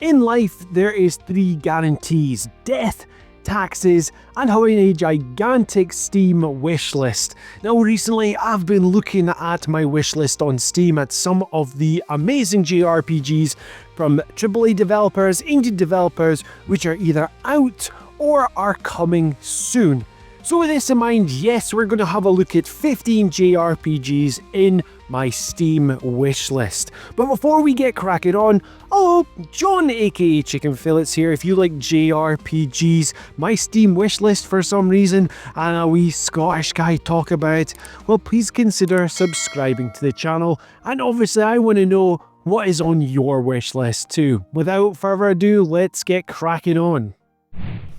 In life, there is 3 guarantees: death, taxes, and having a gigantic Steam wishlist. Now recently I've been looking at my wishlist on Steam at some of the amazing JRPGs from AAA developers, indie developers, which are either out or are coming soon. So with this in mind, yes, we're going to have a look at 15 JRPGs in my Steam wishlist. But before we get cracking on, hello, John aka Chicken Fillets here. If you like JRPGs, my Steam wishlist for some reason, and a wee Scottish guy talk about, well, please consider subscribing to the channel. And obviously I want to know what is on your wishlist too. Without further ado, let's get cracking on.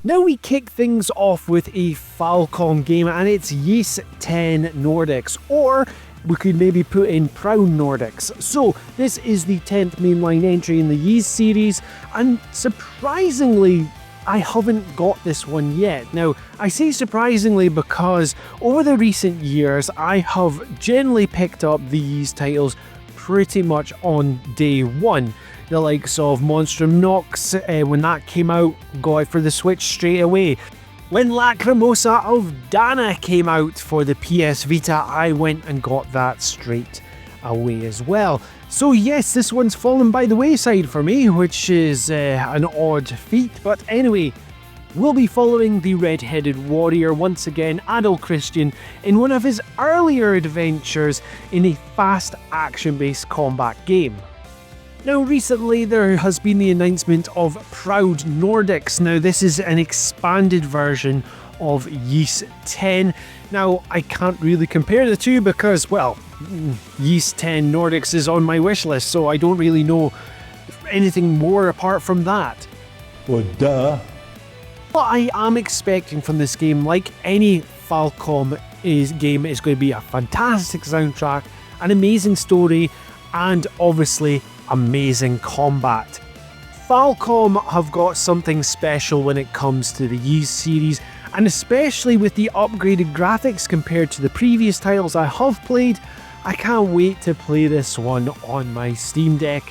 Now we kick things off with a Falcom game, and it's X Nordics, or we could maybe put in Proud Nordics. So this is the 10th mainline entry in the Ys series, and surprisingly I haven't got this one yet. Now I say surprisingly because over the recent years I have generally picked up these titles pretty much on day one. The likes of Monochrome Mobius, when that came out, got it for the Switch straight away. When Lacrimosa of Dana came out for the PS Vita, I went and got that straight away as well. So yes, this one's fallen by the wayside for me, which is an odd feat. But anyway, we'll be following the red-headed warrior, once again adult Christian, in one of his earlier adventures in a fast action-based combat game. Now recently there has been the announcement of Proud Nordics. Now this is an expanded version of Ys 10. Now I can't really compare the two because, well, Ys 10 Nordics is on my wish list, so I don't really know anything more apart from that. Well, duh. What I am expecting from this game, like any Falcom game, is going to be a fantastic soundtrack, an amazing story, and obviously amazing combat. Falcom have got something special when it comes to the Ys series, and especially with the upgraded graphics compared to the previous titles I have played. I can't wait to play this one on my Steam Deck.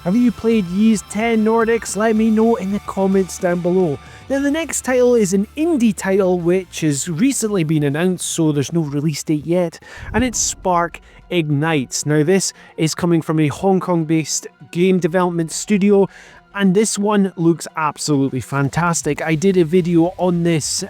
Have you played Ys 10 Nordics? Let me know in the comments down below. Now the next title is an indie title which has recently been announced, so there's no release date yet, and it's Spark Ignites. Now this is coming from a Hong Kong based game development studio, and this one looks absolutely fantastic. I did a video on this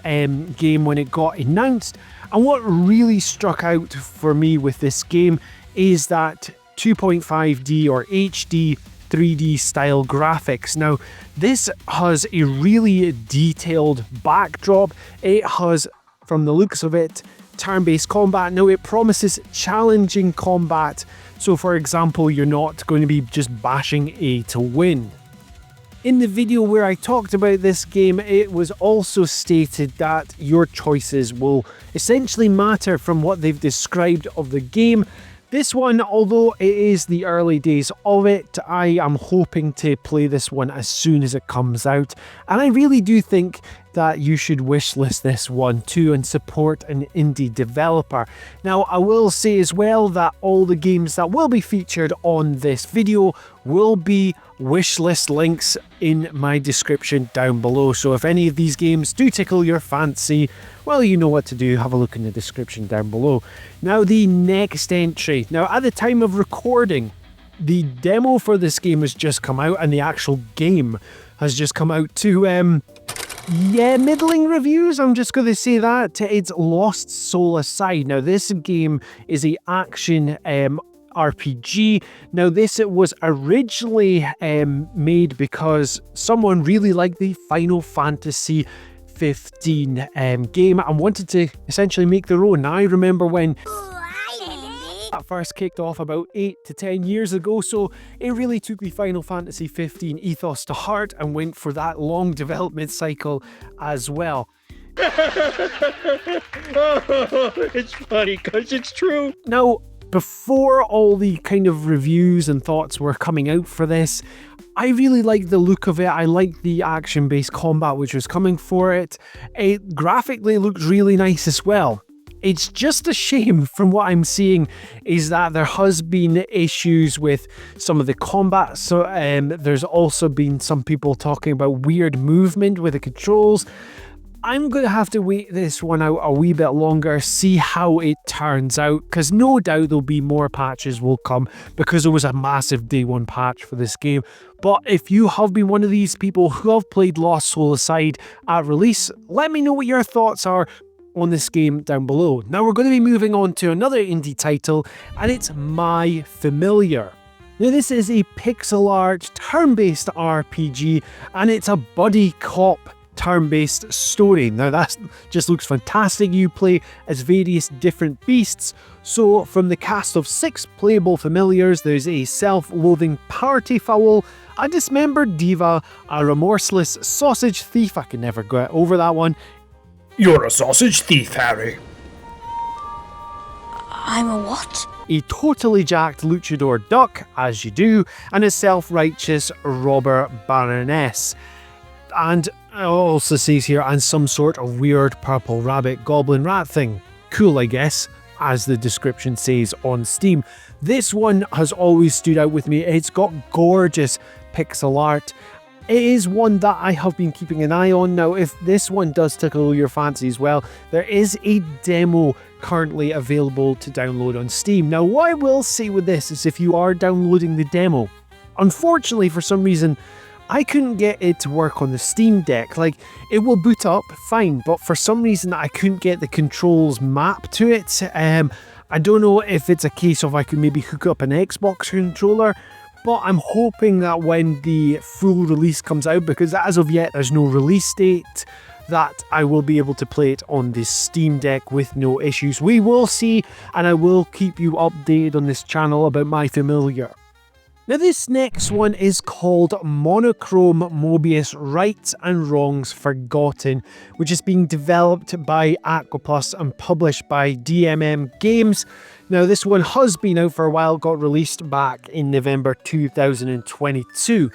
game when it got announced, and what really struck out for me with this game is that 2.5D or HD 3D style graphics. Now this has a really detailed backdrop. It has, from the looks of it, turn-based combat. Now it promises challenging combat, so for example you're not going to be just bashing A to win. In the video where I talked about this game, it was also stated that your choices will essentially matter from what they've described of the game. This one, although it is the early days of it, I am hoping to play this one as soon as it comes out, and I really do think that you should wishlist this one too and support an indie developer. Now I will say as well that all the games that will be featured on this video will be wishlist links in my description down below, so if any of these games do tickle your fancy, well, you know what to do, have a look in the description down below. Now the next entry. Now at the time of recording, the demo for this game has just come out, and the actual game has just come out to middling reviews. I'm just going to say that. It's Lost Soul Aside. Now this game is a action RPG. Now this was originally made because someone really liked the Final Fantasy 15 game and wanted to essentially make their own. Now I remember when that first kicked off about 8 to 10 years ago, so it really took the Final Fantasy 15 ethos to heart and went for that long development cycle as well. It's funny because it's true. Now, before all the kind of reviews and thoughts were coming out for this, I really liked the look of it. I liked the action-based combat which was coming for it. It graphically looked really nice as well. It's just a shame from what I'm seeing is that there has been issues with some of the combat. So there's also been some people talking about weird movement with the controls. I'm going to have to wait this one out a wee bit longer, see how it turns out, because no doubt there'll be more patches will come because it was a massive day one patch for this game. But if you have been one of these people who have played Lost Soul Aside at release, let me know what your thoughts are on this game down below. Now we're going to be moving on to another indie title, and it's My Familiar. Now this is a pixel art turn-based RPG, and it's a buddy cop turn-based story. Now that just looks fantastic. You play as various different beasts. So from the cast of 6 playable familiars, there's a self-loathing party fowl, a dismembered diva, a remorseless sausage thief, I can never get over that one. You're a sausage thief, Harry. I'm a what? A totally jacked luchador duck, as you do, and a self-righteous robber baroness. And it also says here, and some sort of weird purple rabbit goblin rat thing. Cool, I guess, as the description says on Steam. This one has always stood out with me. It's got gorgeous pixel art. It is one that I have been keeping an eye on. Now, if this one does tickle your fancy as well, there is a demo currently available to download on Steam. Now, what I will say with this is if you are downloading the demo, unfortunately, for some reason, I couldn't get it to work on the Steam Deck. Like, it will boot up fine, but for some reason I couldn't get the controls mapped to it. I don't know if it's a case of I could maybe hook up an Xbox controller, but I'm hoping that when the full release comes out, because as of yet there's no release date, that I will be able to play it on the Steam Deck with no issues. We will see, and I will keep you updated on this channel about My Familiar. Now this next one is called Monochrome Mobius Rights and Wrongs Forgotten, which is being developed by Aquaplus and published by DMM Games. Now this one has been out for a while, got released back in November 2022.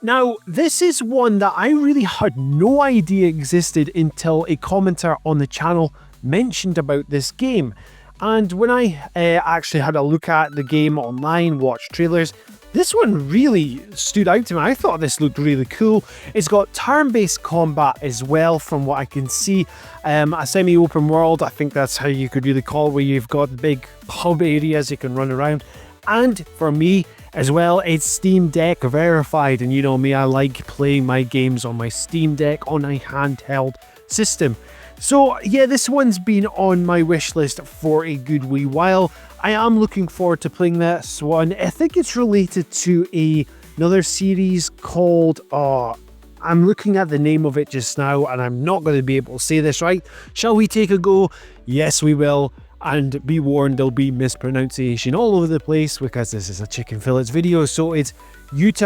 Now this is one that I really had no idea existed until a commenter on the channel mentioned about this game. And when I actually had a look at the game online, watched trailers, this one really stood out to me. I thought this looked really cool. It's got turn-based combat as well, from what I can see. A semi-open world, I think that's how you could really call it, where you've got big hub areas you can run around. And for me as well, it's Steam Deck verified. And you know me, I like playing my games on my Steam Deck on a handheld system. So yeah, this one's been on my wish list for a good wee while. I am looking forward to playing this one. I think it's related to another series called, I'm looking at the name of it just now and I'm not going to be able to say this right. Shall we take a go? Yes, we will. And be warned, there'll be mispronunciation all over the place because this is a chicken fillets video. So it's Let's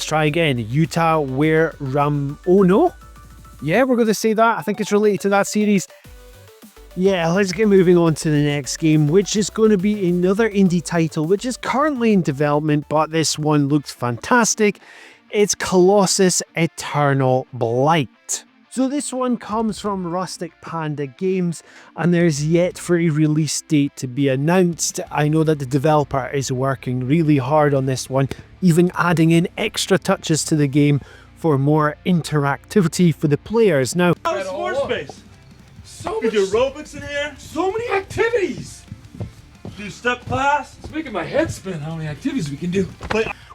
try again. Oh no? Yeah, we're going to say that. I think it's related to that series. Yeah, let's get moving on to the next game, which is going to be another indie title, which is currently in development, but this one looks fantastic. It's Colossus Eternal Blight. So this one comes from Rustic Panda Games, and there's yet for a release date to be announced. I know that the developer is working really hard on this one, even adding in extra touches to the game for more interactivity for the players. Now, More space. So We much, do aerobics in here. so many activities. Do step class. It's making my head spin how many activities we can do.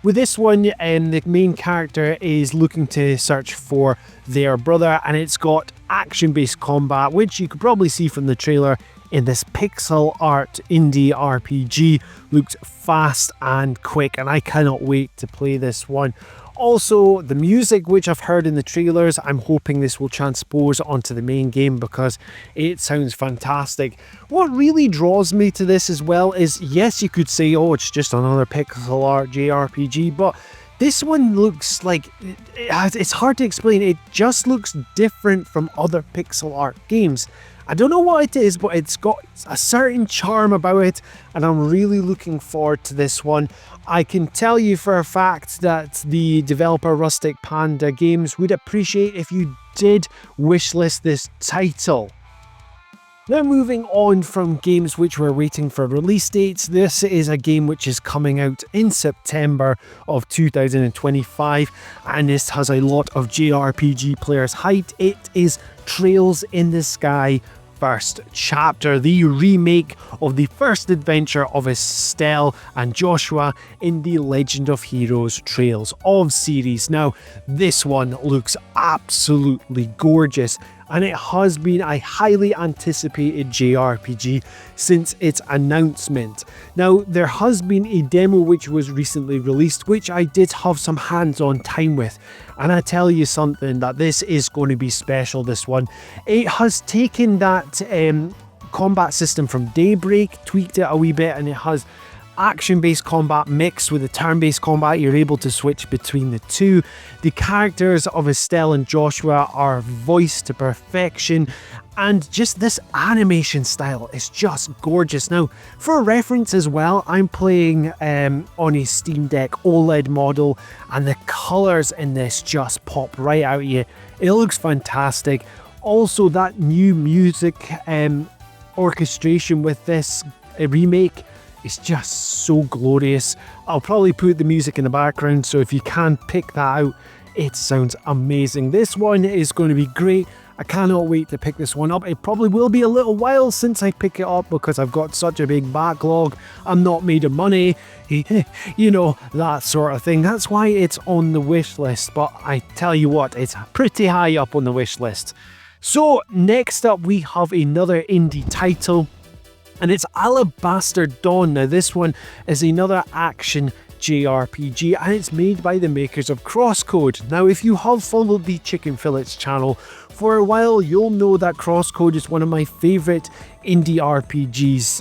with this one, the main character is looking to search for their brother, and it's got action-based combat, which you could probably see from the trailer in this pixel art indie RPG. Looks fast and quick, and I cannot wait to play this one. Also, the music, which I've heard in the trailers, I'm hoping this will transpose onto the main game because it sounds fantastic. What really draws me to this as well is, yes, you could say, oh, it's just another pixel art JRPG, but this one looks like, it's hard to explain, it just looks different from other pixel art games. I don't know what it is, but it's got a certain charm about it, and I'm really looking forward to this one. I can tell you for a fact that the developer Rustic Panda Games would appreciate if you did wishlist this title. Now moving on from games which we're waiting for release dates, this is a game which is coming out in September of 2025, and this has a lot of JRPG players hyped. It is Trails in the Sky First Chapter, the remake of the first adventure of Estelle and Joshua in the Legend of Heroes Trails of series. Now, this one looks absolutely gorgeous, and it has been a highly anticipated JRPG since its announcement. Now, there has been a demo which was recently released, which I did have some hands-on time with, and I tell you something, that this is going to be special, this one. It has taken that combat system from Daybreak, tweaked it a wee bit, and it has action-based combat mixed with the turn-based combat. You're able to switch between the two. The characters of Estelle and Joshua are voiced to perfection, and just this animation style is just gorgeous. Now, for reference as well, I'm playing on a Steam Deck OLED model, and the colours in this just pop right out at you. It looks fantastic. Also, that new music orchestration with this remake, it's just so glorious. I'll probably put the music in the background, so if you can pick that out, it sounds amazing. This one is going to be great. I cannot wait to pick this one up. It probably will be a little while since I pick it up because I've got such a big backlog. I'm not made of money, you know, that sort of thing. That's why it's on the wish list, but I tell you what, it's pretty high up on the wish list. So next up we have another indie title, and it's Alabaster Dawn. Now this one is another action JRPG, and it's made by the makers of Crosscode. Now if you have followed the Chicken Fillets channel for a while, you'll know that Crosscode is one of my favourite indie RPGs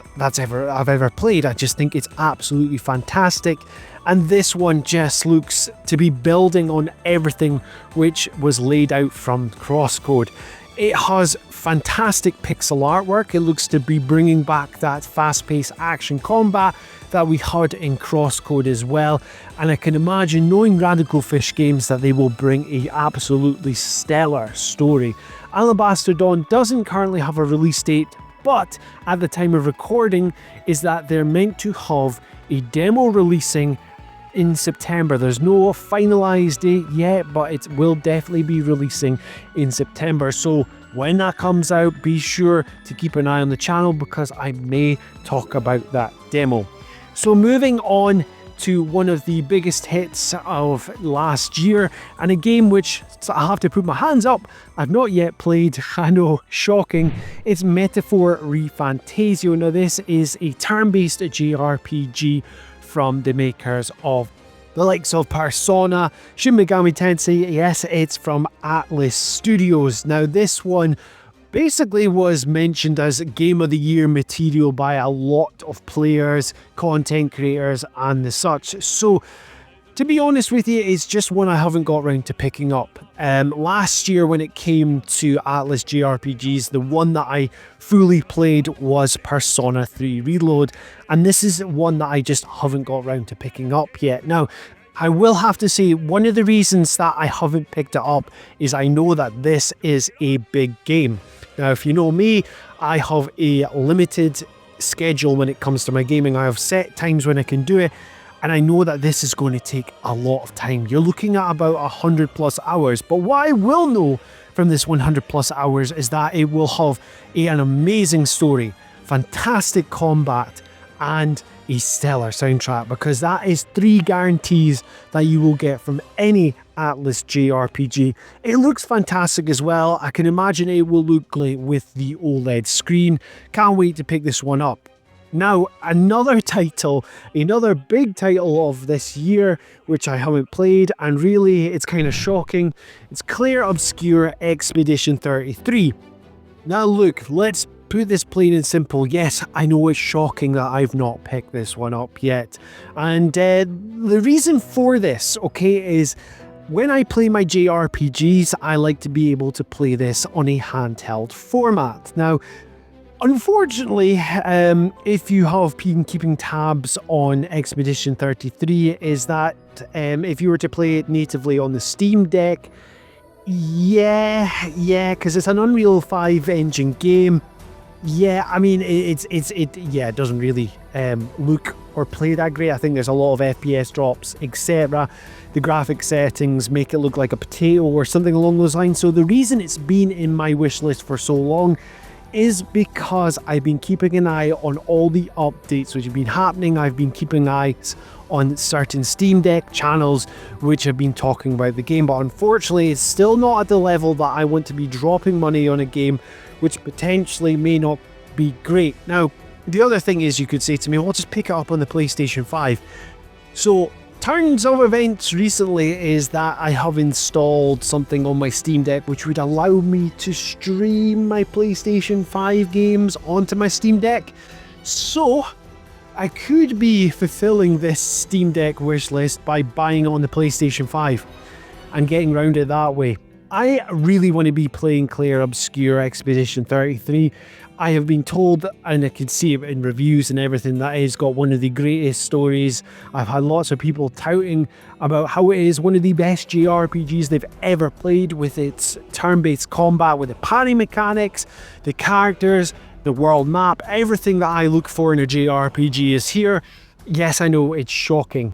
I've ever played. I just think it's absolutely fantastic, and this one just looks to be building on everything which was laid out from Crosscode. It has fantastic pixel artwork. It looks to be bringing back that fast-paced action combat that we had in Crosscode as well. And I can imagine, knowing Radical Fish Games, that they will bring a absolutely stellar story. Alabaster Dawn doesn't currently have a release date, but at the time of recording is that they're meant to have a demo releasing in September. There's no finalized date yet, but it will definitely be releasing in September. So when that comes out, be sure to keep an eye on the channel because I may talk about that demo. So moving on to one of the biggest hits of last year, and a game which I have to put my hands up, I've not yet played. I know, shocking. It's Metaphor Refantizo. Now this is a turn-based JRPG from the makers of the likes of Persona, Shin Megami Tensei. Yes, it's from Atlas Studios. Now this one basically was mentioned as Game of the Year material by a lot of players, content creators and the such. So to be honest with you, it's just one I haven't got around to picking up. Last year when it came to Atlas JRPGs, the one that I fully played was Persona 3 Reload, and this is one that I just haven't got around to picking up yet. Now, I will have to say, one of the reasons that I haven't picked it up is I know that this is a big game. Now, if you know me, I have a limited schedule when it comes to my gaming. I have set times when I can do it, and I know that this is going to take a lot of time. You're looking at about 100 plus hours, but what I will know from this 100 plus hours is that it will have an amazing story, fantastic combat, and a stellar soundtrack, because that is 3 guarantees that you will get from any Atlas JRPG. It looks fantastic as well. I can imagine it will look great with the OLED screen. Can't wait to pick this one up. Now, another title, another big title of this year, which I haven't played, and really it's kind of shocking. It's Clair Obscur Expedition 33. Now look, let's put this plain and simple. Yes, I know it's shocking that I've not picked this one up yet. And the reason for this, okay, is when I play my JRPGs, I like to be able to play this on a handheld format. Now, unfortunately, if you have been keeping tabs on Expedition 33, is that if you were to play it natively on the Steam Deck, yeah, because it's an Unreal 5 engine game, Yeah, I mean, it doesn't really look or play that great. I think there's a lot of FPS drops, etc. The graphic settings make it look like a potato or something along those lines. So the reason it's been in my wish list for so long is because I've been keeping an eye on all the updates which have been happening. I've been keeping eyes on certain Steam Deck channels which have been talking about the game, but unfortunately it's still not at the level that I want to be dropping money on a game which potentially may not be great. Now, the other thing is, you could say to me, well, just pick it up on the PlayStation 5. So, turns of events recently is that I have installed something on my Steam Deck which would allow me to stream my PlayStation 5 games onto my Steam Deck. So, I could be fulfilling this Steam Deck wish list by buying on the PlayStation 5 and getting around it that way. I really want to be playing Clair Obscur Expedition 33. I have been told, and I can see it in reviews and everything, that it's got one of the greatest stories. I've had lots of people touting about how it is one of the best JRPGs they've ever played, with its turn-based combat, with the parry mechanics, the characters, the world map. Everything that I look for in a JRPG is here. Yes, I know, it's shocking.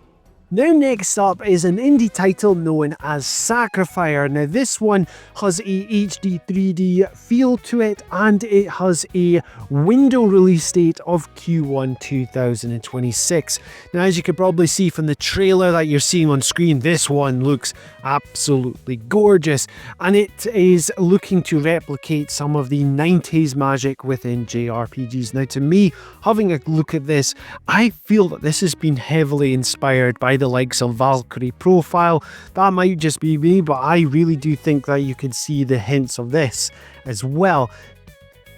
Now next up is an indie title known as Sacrifire. Now this one has a HD 3D feel to it, and it has a window release date of Q1 2026. Now, as you could probably see from the trailer that you're seeing on screen, this one looks absolutely gorgeous, and it is looking to replicate some of the 90s magic within JRPGs. Now to me, having a look at this, I feel that this has been heavily inspired by the likes of Valkyrie Profile. That might just be me, but I really do think that you can see the hints of this as well.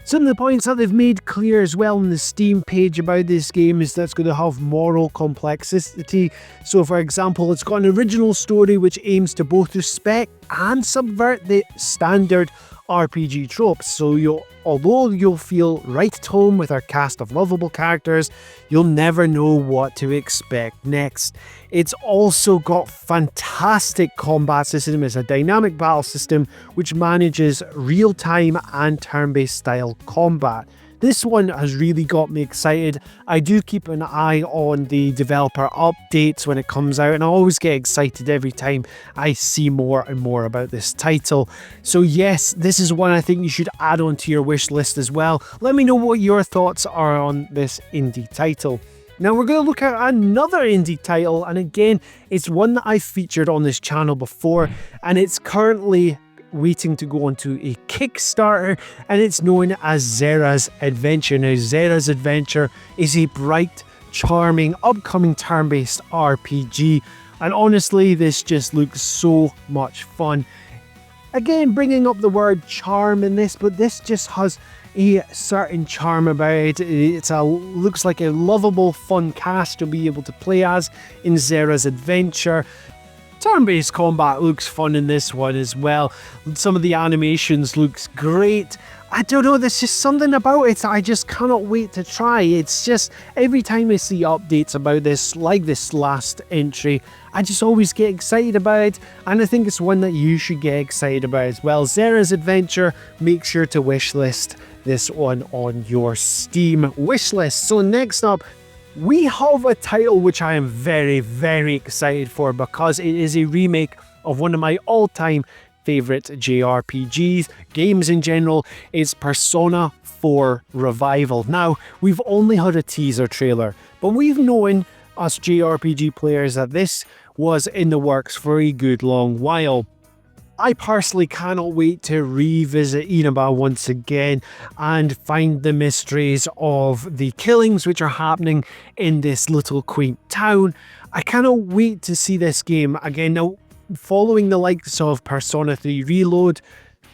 Some of the points that they've made clear as well on the Steam page about this game is that it's going to have moral complexity. So for example, it's got an original story which aims to both respect and subvert the standard RPG tropes. So although you'll feel right at home with our cast of lovable characters, you'll never know what to expect next. It's also got fantastic combat system. It's a dynamic battle system which manages real-time and turn-based style combat. This one has really got me excited. I do keep an eye on the developer updates when it comes out, and I always get excited every time I see more and more about this title. So yes, this is one I think you should add onto your wish list as well. Let me know what your thoughts are on this indie title. Now we're going to look at another indie title, and again, it's one that I've featured on this channel before, and it's currently waiting to go onto a Kickstarter, and it's known as Zerras Adventure. Now, Zerras Adventure is a bright, charming, upcoming turn-based RPG, and honestly, this just looks so much fun. Again, bringing up the word charm in this, but this just has a certain charm about it. It looks like a lovable, fun cast to be able to play as in Zerras Adventure. Turn-based combat looks fun in this one as well. Some of the animations looks great. I don't know, there's just something about it I just cannot wait to try. It's just, every time I see updates about this, like this last entry, I just always get excited about it, and I think it's one that you should get excited about as well. Zerras Adventure, make sure to wishlist this one on your Steam wishlist. So next up, we have a title which I am very, very excited for, because it is a remake of one of my all-time favourite JRPGs, games in general. It's Persona 4 Revival. Now, we've only had a teaser trailer, but we've known, us JRPG players, that this was in the works for a good long while. I personally cannot wait to revisit Inaba once again and find the mysteries of the killings which are happening in this little quaint town. I cannot wait to see this game again. Now, following the likes of Persona 3 Reload,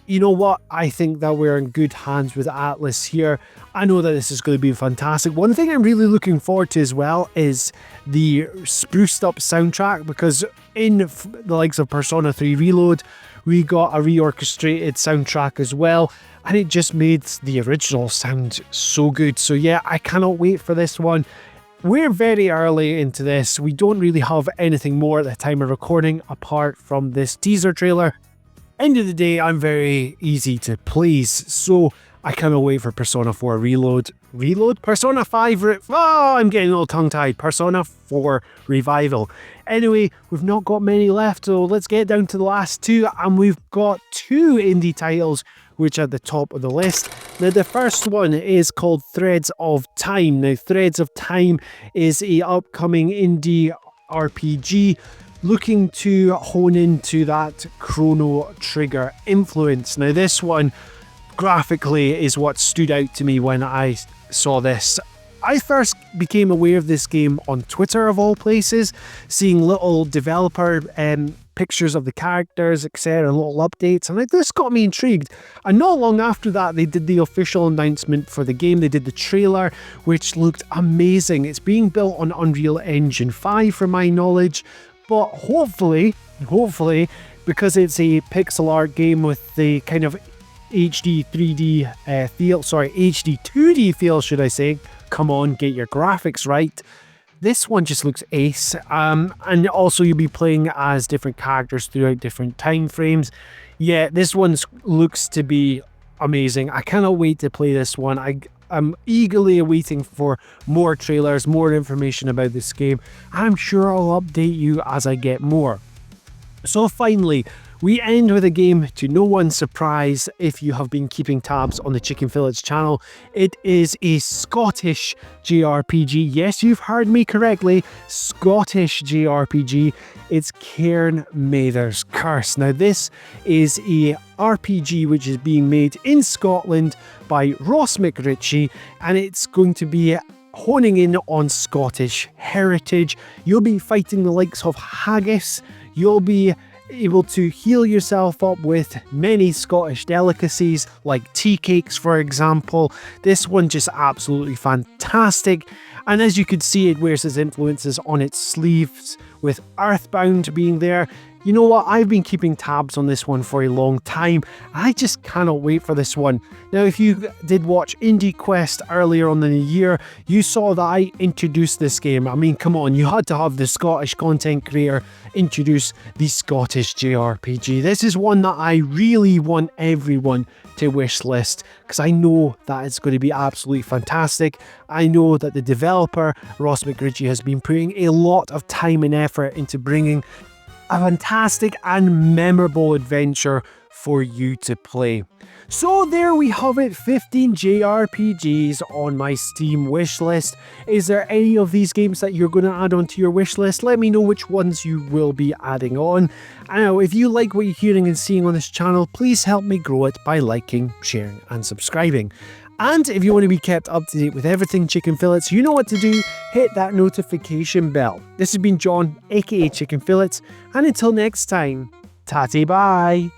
you know what? I think that we're in good hands with Atlas here. I know that this is going to be fantastic. One thing I'm really looking forward to as well is the spruced up soundtrack, because in the likes of Persona 3 Reload, we got a reorchestrated soundtrack as well, and it just made the original sound so good. So yeah, I cannot wait for this one. We're very early into this. We don't really have anything more at the time of recording apart from this teaser trailer. End of the day, I'm very easy to please, so I cannot wait for Persona 4 Reload. Reload? Persona 5 I'm getting a little tongue-tied. Persona 4 Revival. Anyway, we've not got many left, so let's get down to the last two, and we've got two indie titles which are at the top of the list. Now, the first one is called Threads of Time. Now, Threads of Time is a upcoming indie RPG looking to hone into that Chrono Trigger influence. Now, this one graphically is what stood out to me when I saw this. I first became aware of this game on Twitter, of all places, seeing little developer pictures of the characters, etc., and little updates, and this got me intrigued. And not long after that, they did the official announcement for the game. They did the trailer, which looked amazing. It's being built on Unreal Engine 5, from my knowledge, but hopefully, because it's a pixel art game with the kind of HD 3D HD 2D feel, should I say. Come on, get your graphics right. This one just looks ace. And also you'll be playing as different characters throughout different time frames. Yeah, this one looks to be amazing. I cannot wait to play this one. I'm eagerly awaiting for more trailers, more information about this game. I'm sure I'll update you as I get more. So finally, we end with a game to no one's surprise if you have been keeping tabs on the Chicken Fillets channel. It is a Scottish JRPG. Yes, you've heard me correctly. Scottish JRPG. It's Cairn Mathairs Curse. Now, this is a RPG which is being made in Scotland by Ross McRitchie, and it's going to be honing in on Scottish heritage. You'll be fighting the likes of haggis. You'll be able to heal yourself up with many Scottish delicacies like tea cakes, for example. This one just absolutely fantastic, and as you could see, it wears its influences on its sleeves, with Earthbound being there. You know what, I've been keeping tabs on this one for a long time. I just cannot wait for this one. Now, if you did watch Indie Quest earlier on in the year, you saw that I introduced this game. I mean, come on, you had to have the Scottish content creator introduce the Scottish JRPG. This is one that I really want everyone to wish list, because I know that it's going to be absolutely fantastic. I know that the developer, Ross McRitchie, has been putting a lot of time and effort into bringing a fantastic and memorable adventure for you to play. So there we have it, 15 JRPGs on my Steam wishlist. Is there any of these games that you're going to add onto your wishlist? Let me know which ones you will be adding on. And now, if you like what you're hearing and seeing on this channel, please help me grow it by liking, sharing and subscribing. And if you want to be kept up to date with everything Chicken Fillets, you know what to do. Hit that notification bell. This has been John, aka Chicken Fillets, and until next time, tatty bye.